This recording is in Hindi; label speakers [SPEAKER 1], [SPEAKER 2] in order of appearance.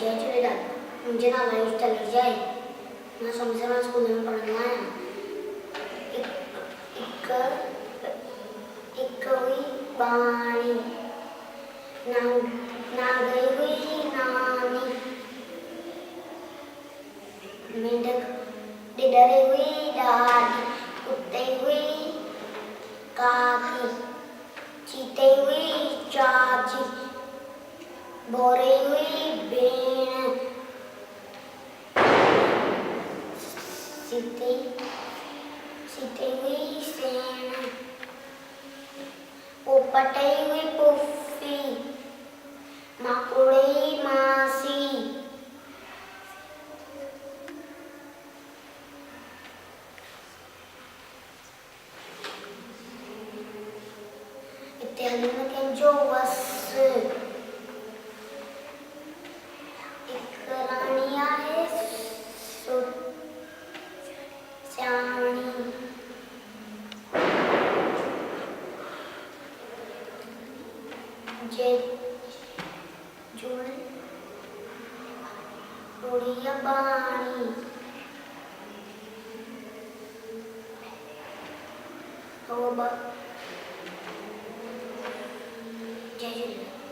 [SPEAKER 1] जय झूलेलाल। मुंहिंजो नालो आयुष तलरेजा आहे। मां सोमेश्वर स्कूल में पढ़ंदो आहियां। हिक हुई बाणी, ना गई हुई नानी, मेंढक ॾिॾर हुई ॾाॾी, कुते हुई काकी, चीते हुई चाची, भौरे हुई भेण, सीते हुई सेण, पोपट हुई पुफी, माकुड़ हुई मासी, इत्यादि में कंहिंजो वस। एक राणी आहे सियाणी, थोड़ी बाणी, जय झूलेलाल।